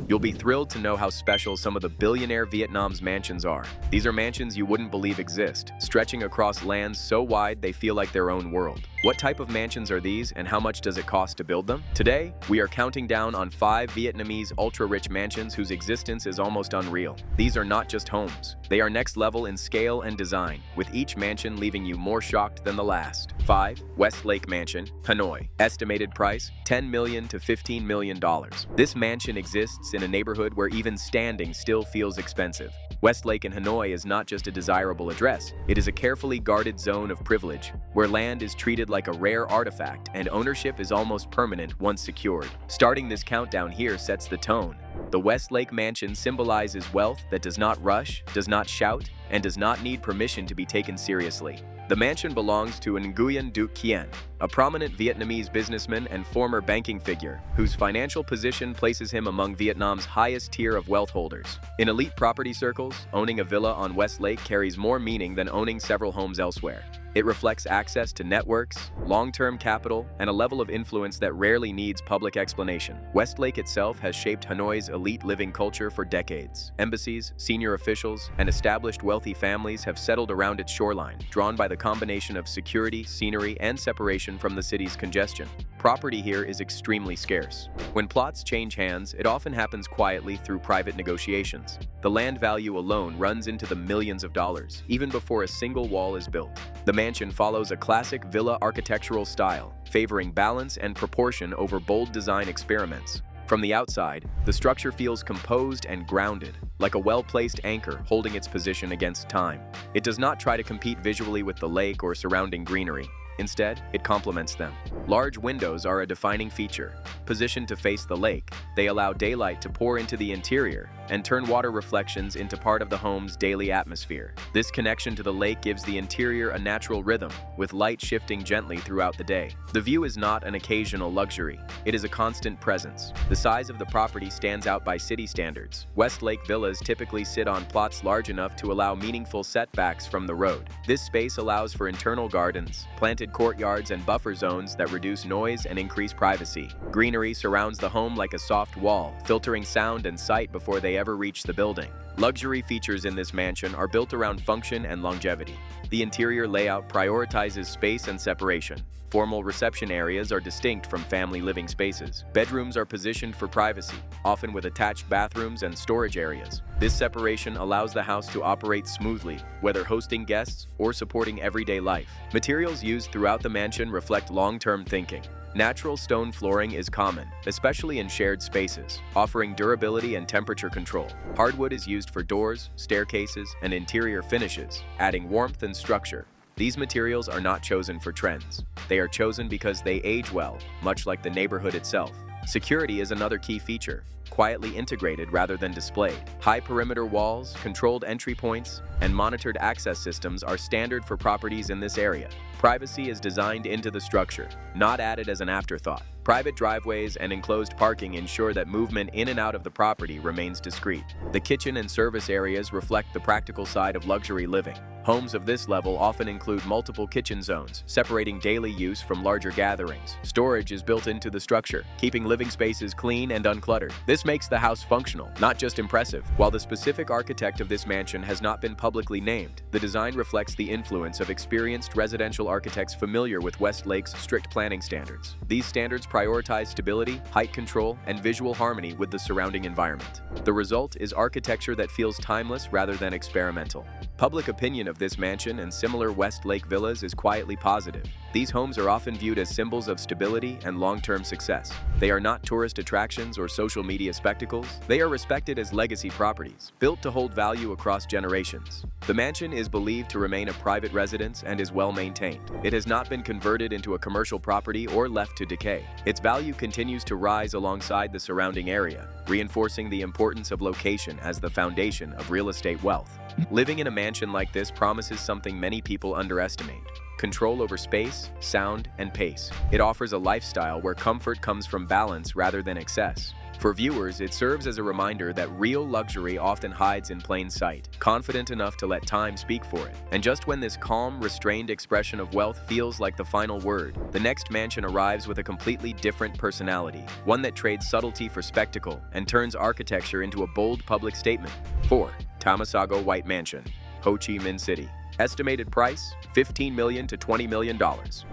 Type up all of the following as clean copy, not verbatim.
You'll be thrilled to know how special some of the billionaire Vietnam's mansions are. These are mansions you wouldn't believe exist, stretching across lands so wide they feel like their own world. What type of mansions are these, and how much does it cost to build them? Today, we are counting down on 5 Vietnamese ultra-rich mansions whose existence is almost unreal. These are not just homes. They are next level in scale and design, with each mansion leaving you more shocked than the last. 5. West Lake Mansion, Hanoi. Estimated price, $10 million to $15 million. This mansion exists in a neighborhood where even standing still feels expensive. Westlake in Hanoi is not just a desirable address, it is a carefully guarded zone of privilege, where land is treated like a rare artifact and ownership is almost permanent once secured. Starting this countdown here sets the tone. The Westlake Mansion symbolizes wealth that does not rush, does not shout, and does not need permission to be taken seriously. The mansion belongs to Nguyen Duc Khien, a prominent Vietnamese businessman and former banking figure, whose financial position places him among Vietnam's highest tier of wealth holders. In elite property circles, owning a villa on West Lake carries more meaning than owning several homes elsewhere. It reflects access to networks, long-term capital, and a level of influence that rarely needs public explanation. Westlake itself has shaped Hanoi's elite living culture for decades. Embassies, senior officials, and established wealthy families have settled around its shoreline, drawn by the combination of security, scenery, and separation from the city's congestion. Property here is extremely scarce. When plots change hands, it often happens quietly through private negotiations. The land value alone runs into the millions of dollars, even before a single wall is built. The mansion follows a classic villa architectural style, favoring balance and proportion over bold design experiments. From the outside, the structure feels composed and grounded, like a well-placed anchor holding its position against time. It does not try to compete visually with the lake or surrounding greenery. Instead, it complements them. Large windows are a defining feature. Positioned to face the lake, they allow daylight to pour into the interior and turn water reflections into part of the home's daily atmosphere. This connection to the lake gives the interior a natural rhythm, with light shifting gently throughout the day. The view is not an occasional luxury. It is a constant presence. The size of the property stands out by city standards. West Lake villas typically sit on plots large enough to allow meaningful setbacks from the road. This space allows for internal gardens, planted courtyards, and buffer zones that reduce noise and increase privacy. Greenery surrounds the home like a soft wall, filtering sound and sight before they ever reach the building. Luxury features in this mansion are built around function and longevity. The interior layout prioritizes space and separation. Formal reception areas are distinct from family living spaces. Bedrooms are positioned for privacy, often with attached bathrooms and storage areas. This separation allows the house to operate smoothly, whether hosting guests or supporting everyday life. Materials used throughout the mansion reflect long-term thinking. Natural stone flooring is common, especially in shared spaces, offering durability and temperature control. Hardwood is used for doors, staircases, and interior finishes, adding warmth and structure. These materials are not chosen for trends. They are chosen because they age well, much like the neighborhood itself. Security is another key feature, quietly integrated rather than displayed. High perimeter walls, controlled entry points, and monitored access systems are standard for properties in this area. Privacy is designed into the structure, not added as an afterthought. Private driveways and enclosed parking ensure that movement in and out of the property remains discreet. The kitchen and service areas reflect the practical side of luxury living. Homes of this level often include multiple kitchen zones, separating daily use from larger gatherings. Storage is built into the structure, keeping living spaces clean and uncluttered. This makes the house functional, not just impressive. While the specific architect of this mansion has not been publicly named, the design reflects the influence of experienced residential architects familiar with West Lake's strict planning standards. These standards prioritize stability, height control, and visual harmony with the surrounding environment. The result is architecture that feels timeless rather than experimental. Public opinion of this mansion and similar West Lake villas is quietly positive. These homes are often viewed as symbols of stability and long-term success. They are not tourist attractions or social media spectacles. They are respected as legacy properties, built to hold value across generations. The mansion is believed to remain a private residence and is well maintained. It has not been converted into a commercial property or left to decay. Its value continues to rise alongside the surrounding area, reinforcing the importance of location as the foundation of real estate wealth. Living in a mansion like this promises something many people underestimate: control over space, sound, and pace. It offers a lifestyle where comfort comes from balance rather than excess. For viewers, it serves as a reminder that real luxury often hides in plain sight, confident enough to let time speak for it. And just when this calm, restrained expression of wealth feels like the final word, the next mansion arrives with a completely different personality, one that trades subtlety for spectacle and turns architecture into a bold public statement. 4. Tamasago White Mansion, Ho Chi Minh City. Estimated price, $15 million to $20 million.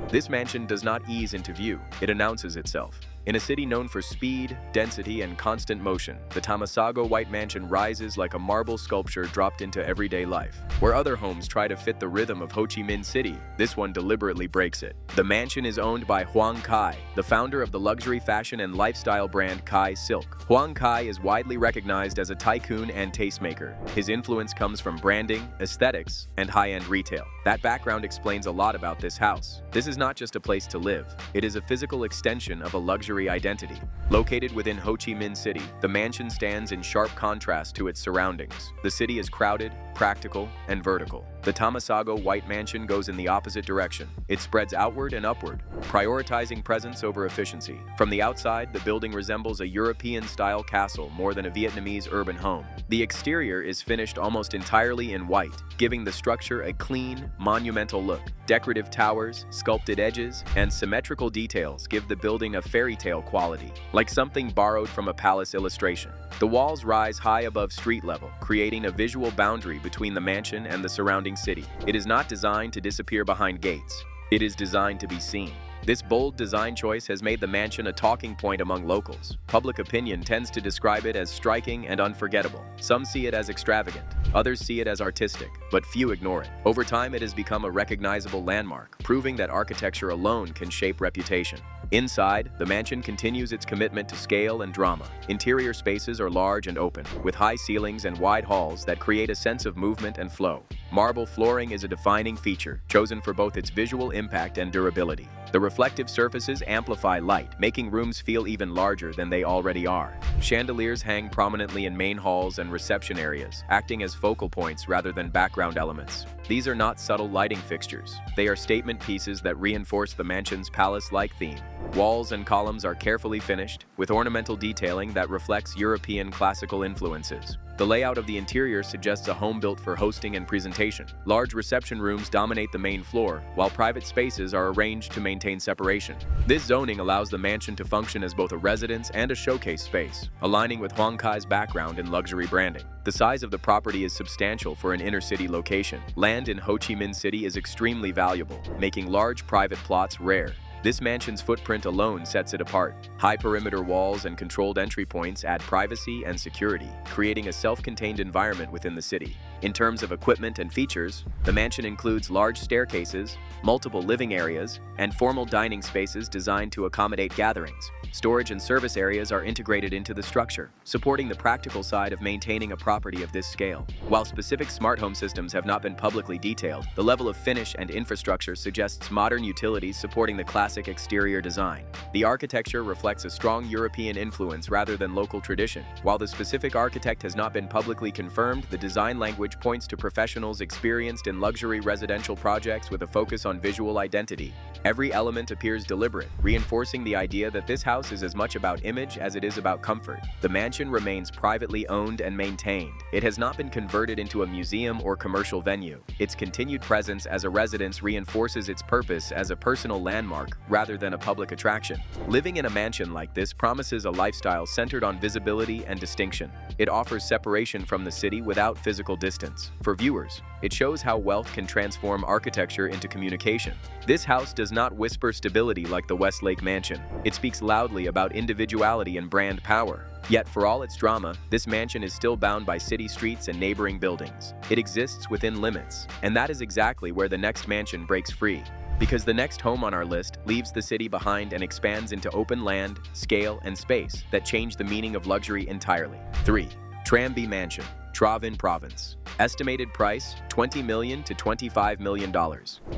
This mansion does not ease into view, it announces itself. In a city known for speed, density, and constant motion, the Tamasago White Mansion rises like a marble sculpture dropped into everyday life. Where other homes try to fit the rhythm of Ho Chi Minh City, this one deliberately breaks it. The mansion is owned by Huang Kai, the founder of the luxury fashion and lifestyle brand Kai Silk. Huang Kai is widely recognized as a tycoon and tastemaker. His influence comes from branding, aesthetics, and high-end retail. That background explains a lot about this house. This is not just a place to live, it is a physical extension of a luxury identity. Located within Ho Chi Minh City, the mansion stands in sharp contrast to its surroundings. The city is crowded, practical, and vertical. The Tamasago White Mansion goes in the opposite direction. It spreads outward and upward, prioritizing presence over efficiency. From the outside, the building resembles a European-style castle more than a Vietnamese urban home. The exterior is finished almost entirely in white, giving the structure a clean, monumental look. Decorative towers, sculpted edges, and symmetrical details give the building a fairy tale quality, like something borrowed from a palace illustration. The walls rise high above street level, creating a visual boundary between the mansion and the surrounding city. It is not designed to disappear behind gates. It is designed to be seen. This bold design choice has made the mansion a talking point among locals. Public opinion tends to describe it as striking and unforgettable. Some see it as extravagant, others see it as artistic, but few ignore it. Over time, it has become a recognizable landmark, proving that architecture alone can shape reputation. Inside, the mansion continues its commitment to scale and drama. Interior spaces are large and open, with high ceilings and wide halls that create a sense of movement and flow. Marble flooring is a defining feature, chosen for both its visual impact and durability. The reflective surfaces amplify light, making rooms feel even larger than they already are. Chandeliers hang prominently in main halls and reception areas, acting as focal points rather than background elements. These are not subtle lighting fixtures. They are statement pieces that reinforce the mansion's palace-like theme. Walls and columns are carefully finished, with ornamental detailing that reflects European classical influences. The layout of the interior suggests a home built for hosting and presentation. Large reception rooms dominate the main floor, while private spaces are arranged to maintain separation. This zoning allows the mansion to function as both a residence and a showcase space, aligning with Huang Kai's background in luxury branding. The size of the property is substantial for an inner-city location. Land in Ho Chi Minh City is extremely valuable, making large private plots rare. This mansion's footprint alone sets it apart. High perimeter walls and controlled entry points add privacy and security, creating a self-contained environment within the city. In terms of equipment and features, the mansion includes large staircases, multiple living areas, and formal dining spaces designed to accommodate gatherings. Storage and service areas are integrated into the structure, supporting the practical side of maintaining a property of this scale. While specific smart home systems have not been publicly detailed, the level of finish and infrastructure suggests modern utilities supporting the classic exterior design. The architecture reflects a strong European influence rather than local tradition. While the specific architect has not been publicly confirmed, the design language points to professionals experienced in luxury residential projects with a focus on visual identity. Every element appears deliberate, reinforcing the idea that this house is as much about image as it is about comfort. The mansion remains privately owned and maintained. It has not been converted into a museum or commercial venue. Its continued presence as a residence reinforces its purpose as a personal landmark rather than a public attraction. Living in a mansion like this promises a lifestyle centered on visibility and distinction. It offers separation from the city without physical distance. For viewers, it shows how wealth can transform architecture into communication. This house does not whisper stability like the Westlake Mansion. It speaks loudly about individuality and brand power. Yet, for all its drama, this mansion is still bound by city streets and neighboring buildings. It exists within limits, and that is exactly where the next mansion breaks free. Because the next home on our list leaves the city behind and expands into open land, scale, and space that change the meaning of luxury entirely. 3. Tram B Mansion, Tra Vinh Province. Estimated price, $20 million to $25 million.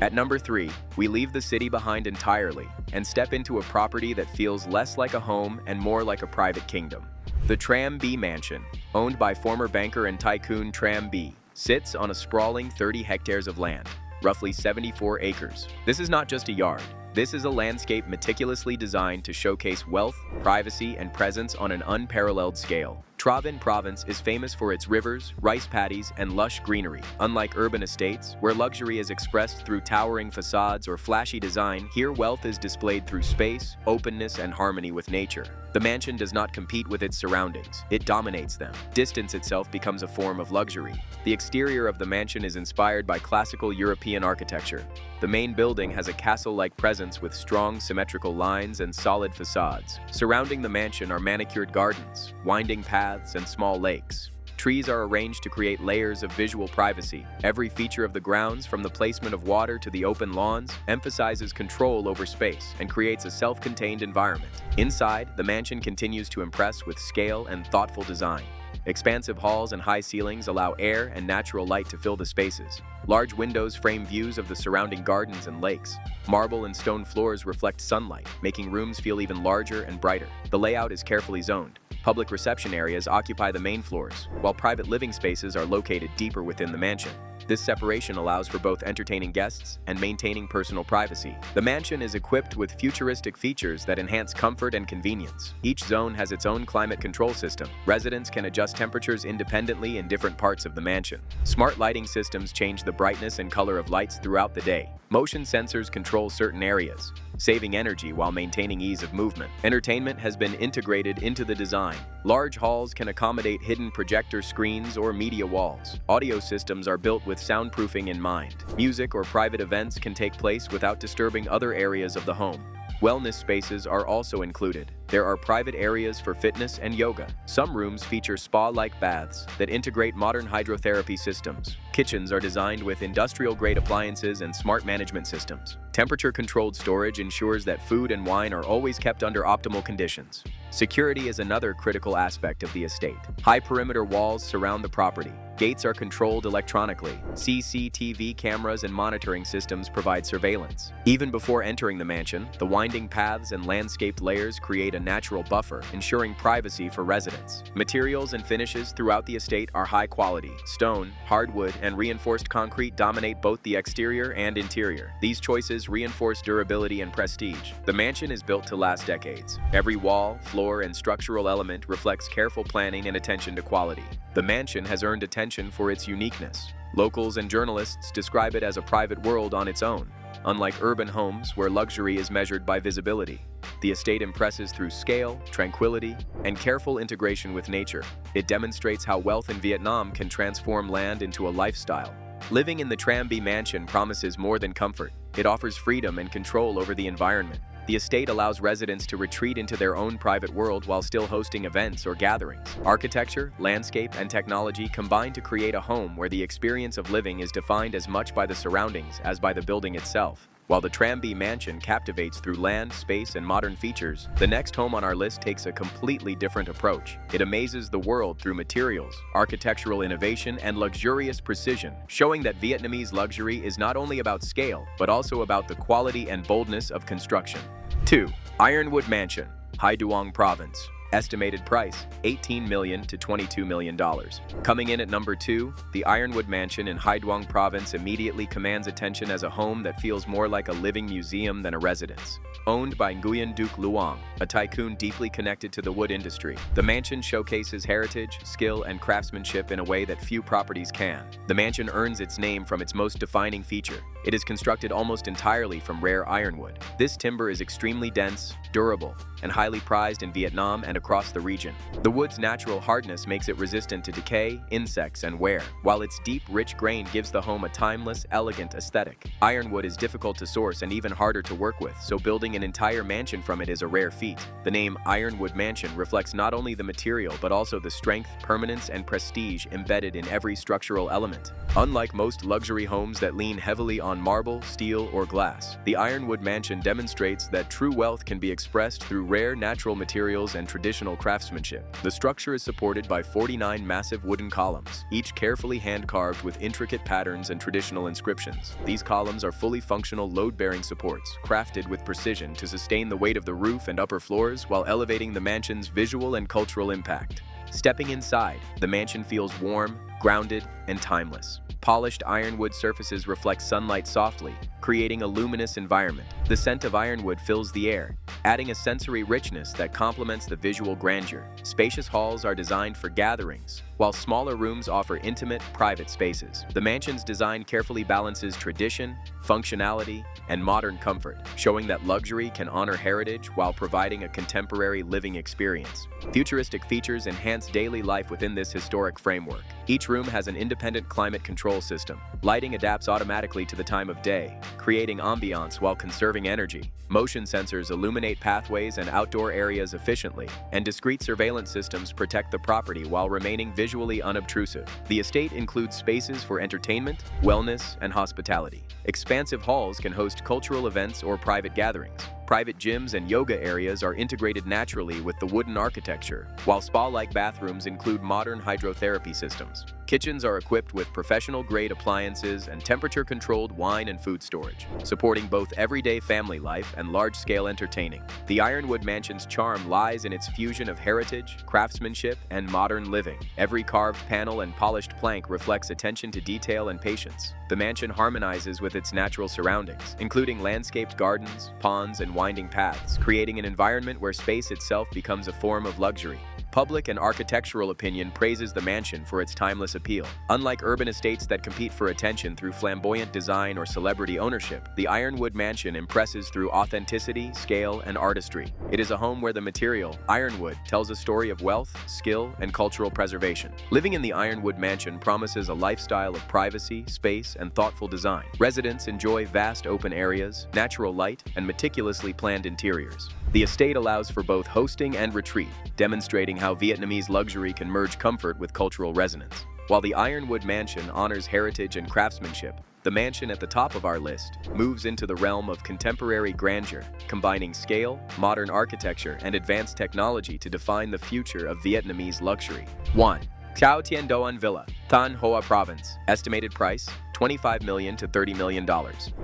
At number 3, we leave the city behind entirely and step into a property that feels less like a home and more like a private kingdom. The Tram B Mansion, owned by former banker and tycoon Tram B, sits on a sprawling 30 hectares of land, roughly 74 acres. This is not just a yard. This is a landscape meticulously designed to showcase wealth, privacy, and presence on an unparalleled scale. Travain Province is famous for its rivers, rice paddies, and lush greenery. Unlike urban estates, where luxury is expressed through towering facades or flashy design, here wealth is displayed through space, openness, and harmony with nature. The mansion does not compete with its surroundings, it dominates them. Distance itself becomes a form of luxury. The exterior of the mansion is inspired by classical European architecture. The main building has a castle-like presence with strong, symmetrical lines and solid facades. Surrounding the mansion are manicured gardens, winding paths, and small lakes. Trees are arranged to create layers of visual privacy. Every feature of the grounds, from the placement of water to the open lawns, emphasizes control over space and creates a self-contained environment. Inside, the mansion continues to impress with scale and thoughtful design. Expansive halls and high ceilings allow air and natural light to fill the spaces. Large windows frame views of the surrounding gardens and lakes. Marble and stone floors reflect sunlight, making rooms feel even larger and brighter. The layout is carefully zoned. Public reception areas occupy the main floors, while private living spaces are located deeper within the mansion. This separation allows for both entertaining guests and maintaining personal privacy. The mansion is equipped with futuristic features that enhance comfort and convenience. Each zone has its own climate control system. Residents can adjust temperatures independently in different parts of the mansion. Smart lighting systems change the brightness and color of lights throughout the day. Motion sensors control certain areas, saving energy while maintaining ease of movement. Entertainment has been integrated into the design. Large halls can accommodate hidden projector screens or media walls. Audio systems are built with soundproofing in mind. Music or private events can take place without disturbing other areas of the home. Wellness spaces are also included. There are private areas for fitness and yoga. Some rooms feature spa-like baths that integrate modern hydrotherapy systems. Kitchens are designed with industrial-grade appliances and smart management systems. Temperature-controlled storage ensures that food and wine are always kept under optimal conditions. Security is another critical aspect of the estate. High perimeter walls surround the property. Gates are controlled electronically. CCTV cameras and monitoring systems provide surveillance. Even before entering the mansion, the winding paths and landscaped layers create a natural buffer, ensuring privacy for residents. Materials and finishes throughout the estate are high quality. Stone, hardwood, and reinforced concrete dominate both the exterior and interior. These choices reinforce durability and prestige. The mansion is built to last decades. Every wall, floor, and structural element reflects careful planning and attention to quality. The mansion has earned attention for its uniqueness. Locals and journalists describe it as a private world on its own. Unlike urban homes, where luxury is measured by visibility, the estate impresses through scale, tranquility, and careful integration with nature. It demonstrates how wealth in Vietnam can transform land into a lifestyle. Living in the Tram By mansion promises more than comfort. It offers freedom and control over the environment. The estate allows residents to retreat into their own private world while still hosting events or gatherings. Architecture, landscape, and technology combine to create a home where the experience of living is defined as much by the surroundings as by the building itself. While the Tram By mansion captivates through land, space, and modern features, the next home on our list takes a completely different approach. It amazes the world through materials, architectural innovation, and luxurious precision, showing that Vietnamese luxury is not only about scale, but also about the quality and boldness of construction. 2. Ironwood Mansion, Hai Duong Province. Estimated price, $18 million to $22 million. Coming in at number 2, the Ironwood Mansion in Hai Duong Province immediately commands attention as a home that feels more like a living museum than a residence. Owned by Nguyen Duc Luong, a tycoon deeply connected to the wood industry, the mansion showcases heritage, skill, and craftsmanship in a way that few properties can. The mansion earns its name from its most defining feature. It is constructed almost entirely from rare ironwood. This timber is extremely dense, durable, and highly prized in Vietnam and across the region. The wood's natural hardness makes it resistant to decay, insects, and wear, while its deep, rich grain gives the home a timeless, elegant aesthetic. Ironwood is difficult to source and even harder to work with, so building an entire mansion from it is a rare feat. The name Ironwood Mansion reflects not only the material but also the strength, permanence, and prestige embedded in every structural element. Unlike most luxury homes that lean heavily on marble, steel, or glass, the Ironwood Mansion demonstrates that true wealth can be expressed through rare natural materials and traditional craftsmanship. The structure is supported by 49 massive wooden columns, each carefully hand-carved with intricate patterns and traditional inscriptions. These columns are fully functional load-bearing supports, crafted with precision to sustain the weight of the roof and upper floors while elevating the mansion's visual and cultural impact. Stepping inside, the mansion feels warm, grounded, and timeless. Polished ironwood surfaces reflect sunlight softly, creating a luminous environment. The scent of ironwood fills the air, adding a sensory richness that complements the visual grandeur. Spacious halls are designed for gatherings, while smaller rooms offer intimate, private spaces. The mansion's design carefully balances tradition, functionality, and modern comfort, showing that luxury can honor heritage while providing a contemporary living experience. Futuristic features enhance daily life within this historic framework. Each room has an independent climate control system. Lighting adapts automatically to the time of day, creating ambiance while conserving energy. Motion sensors illuminate pathways and outdoor areas efficiently, and discrete surveillance systems protect the property while remaining visually unobtrusive. The estate includes spaces for entertainment, wellness, and hospitality. Expansive halls can host cultural events or private gatherings. Private gyms and yoga areas are integrated naturally with the wooden architecture, while spa-like bathrooms include modern hydrotherapy systems. Kitchens are equipped with professional-grade appliances and temperature-controlled wine and food storage, supporting both everyday family life and large-scale entertaining. The Ironwood Mansion's charm lies in its fusion of heritage, craftsmanship, and modern living. Every carved panel and polished plank reflects attention to detail and patience. The mansion harmonizes with its natural surroundings, including landscaped gardens, ponds, and winding paths, creating an environment where space itself becomes a form of luxury. Public and architectural opinion praises the mansion for its timeless appeal. Unlike urban estates that compete for attention through flamboyant design or celebrity ownership, the Ironwood Mansion impresses through authenticity, scale, and artistry. It is a home where the material, ironwood, tells a story of wealth, skill, and cultural preservation. Living in the Ironwood Mansion promises a lifestyle of privacy, space, and thoughtful design. Residents enjoy vast open areas, natural light, and meticulously planned interiors. The estate allows for both hosting and retreat, demonstrating how Vietnamese luxury can merge comfort with cultural resonance. While the Ironwood Mansion honors heritage and craftsmanship, the mansion at the top of our list moves into the realm of contemporary grandeur, combining scale, modern architecture, and advanced technology to define the future of Vietnamese luxury. 1. Cao Tien Doan Villa, Thanh Hoa Province. Estimated price, $25 million to $30 million.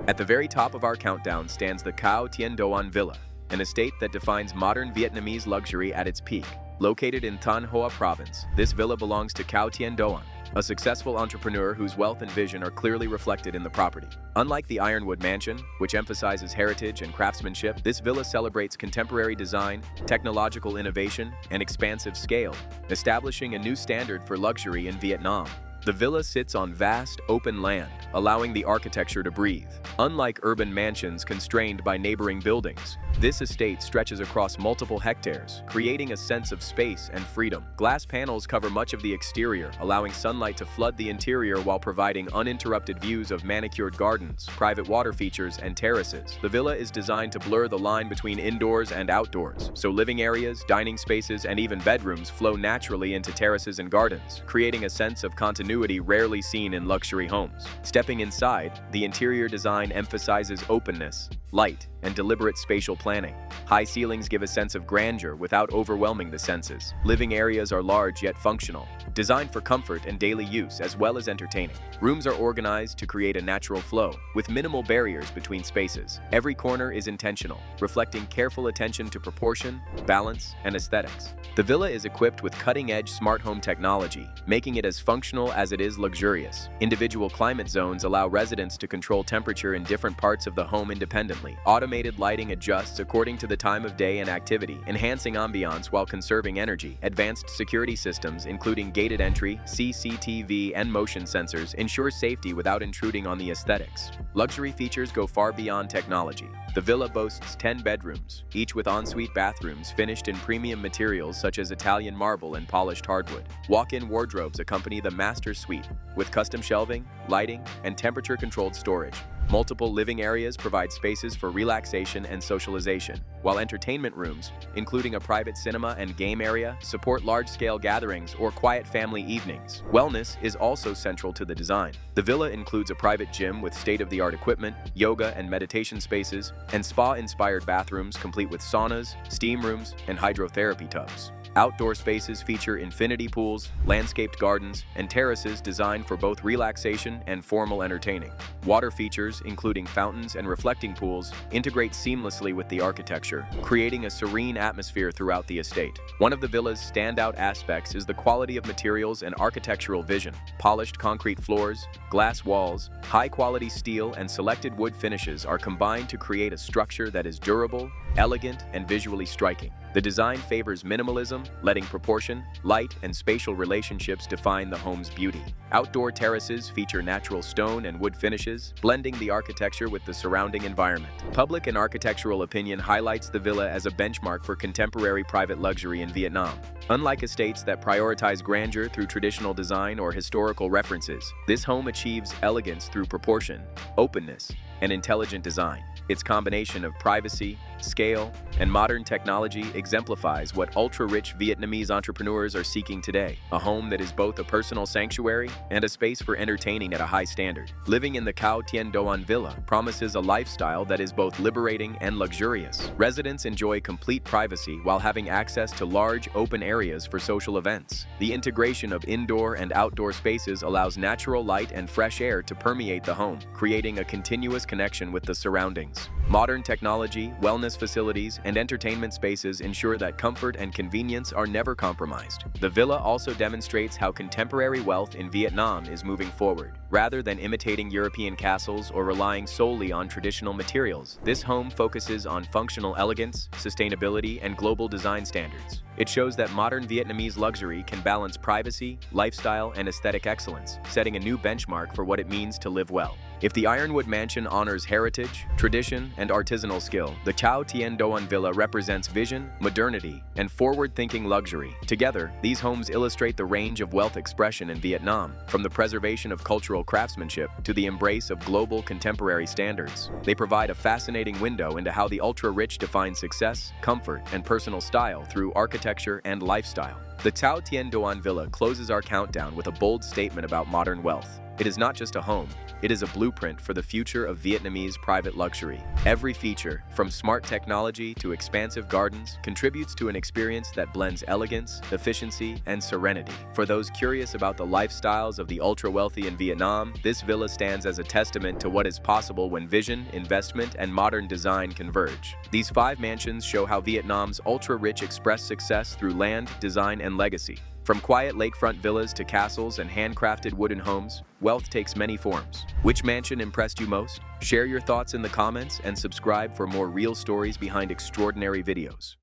At the very top of our countdown stands the Cao Tien Doan Villa, an estate that defines modern Vietnamese luxury at its peak. Located in Thanh Hoa Province, this villa belongs to Cao Tien Doan, a successful entrepreneur whose wealth and vision are clearly reflected in the property. Unlike the Ironwood Mansion, which emphasizes heritage and craftsmanship, this villa celebrates contemporary design, technological innovation, and expansive scale, establishing a new standard for luxury in Vietnam. The villa sits on vast, open land, allowing the architecture to breathe. Unlike urban mansions constrained by neighboring buildings, this estate stretches across multiple hectares, creating a sense of space and freedom. Glass panels cover much of the exterior, allowing sunlight to flood the interior while providing uninterrupted views of manicured gardens, private water features, and terraces. The villa is designed to blur the line between indoors and outdoors, so living areas, dining spaces, and even bedrooms flow naturally into terraces and gardens, creating a sense of continuity rarely seen in luxury homes. Stepping inside, the interior design emphasizes openness, light, and deliberate spatial planning. High ceilings give a sense of grandeur without overwhelming the senses. Living areas are large yet functional, designed for comfort and daily use as well as entertaining. Rooms are organized to create a natural flow, with minimal barriers between spaces. Every corner is intentional, reflecting careful attention to proportion, balance, and aesthetics. The villa is equipped with cutting-edge smart home technology, making it as functional as it is luxurious. Individual climate zones allow residents to control temperature in different parts of the home independently. Automated lighting adjusts according to the time of day and activity, enhancing ambiance while conserving energy. Advanced security systems, including gated entry, CCTV, and motion sensors, ensure safety without intruding on the aesthetics. Luxury features go far beyond technology. The villa boasts 10 bedrooms, each with ensuite bathrooms finished in premium materials such as Italian marble and polished hardwood. Walk-in wardrobes accompany the master suite, with custom shelving, lighting, and temperature-controlled storage. Multiple living areas provide spaces for relaxation and socialization, while entertainment rooms, including a private cinema and game area, support large-scale gatherings or quiet family evenings. Wellness is also central to the design. The villa includes a private gym with state-of-the-art equipment, yoga and meditation spaces, and spa-inspired bathrooms complete with saunas, steam rooms, and hydrotherapy tubs. Outdoor spaces feature infinity pools, landscaped gardens, and terraces designed for both relaxation and formal entertaining. Water features, including fountains and reflecting pools, integrate seamlessly with the architecture, creating a serene atmosphere throughout the estate. One of the villa's standout aspects is the quality of materials and architectural vision. Polished concrete floors, glass walls, high-quality steel, and selected wood finishes are combined to create a structure that is durable, elegant, and visually striking. The design favors minimalism, letting proportion, light, and spatial relationships define the home's beauty. Outdoor terraces feature natural stone and wood finishes, blending the architecture with the surrounding environment. Public and architectural opinion highlights the villa as a benchmark for contemporary private luxury in Vietnam. Unlike estates that prioritize grandeur through traditional design or historical references, this home achieves elegance through proportion, openness, and intelligent design. Its combination of privacy, scale, and modern technology exemplifies what ultra-rich Vietnamese entrepreneurs are seeking today: a home that is both a personal sanctuary and a space for entertaining at a high standard. Living in the Cao Tien Doan Villa promises a lifestyle that is both liberating and luxurious. Residents enjoy complete privacy while having access to large, open areas for social events. The integration of indoor and outdoor spaces allows natural light and fresh air to permeate the home, creating a continuous connection with the surroundings. Modern technology, wellness facilities, and entertainment spaces ensure that comfort and convenience are never compromised. The villa also demonstrates how contemporary wealth in Vietnam is moving forward. Rather than imitating European castles or relying solely on traditional materials, this home focuses on functional elegance, sustainability, and global design standards. It shows that modern Vietnamese luxury can balance privacy, lifestyle, and aesthetic excellence, setting a new benchmark for what it means to live well. If the Ironwood Mansion honors heritage, tradition, and artisanal skill, the Cao Tien Doan Villa represents vision, modernity, and forward-thinking luxury. Together, these homes illustrate the range of wealth expression in Vietnam, from the preservation of cultural craftsmanship to the embrace of global contemporary standards. They provide a fascinating window into how the ultra-rich define success, comfort, and personal style through architecture and lifestyle. The Cao Tien Doan Villa closes our countdown with a bold statement about modern wealth. It is not just a home, it is a blueprint for the future of Vietnamese private luxury. Every feature, from smart technology to expansive gardens, contributes to an experience that blends elegance, efficiency, and serenity. For those curious about the lifestyles of the ultra-wealthy in Vietnam, this villa stands as a testament to what is possible when vision, investment, and modern design converge. These 5 mansions show how Vietnam's ultra-rich express success through land, design, and legacy. From quiet lakefront villas to castles and handcrafted wooden homes, wealth takes many forms. Which mansion impressed you most? Share your thoughts in the comments and subscribe for more real stories behind extraordinary videos.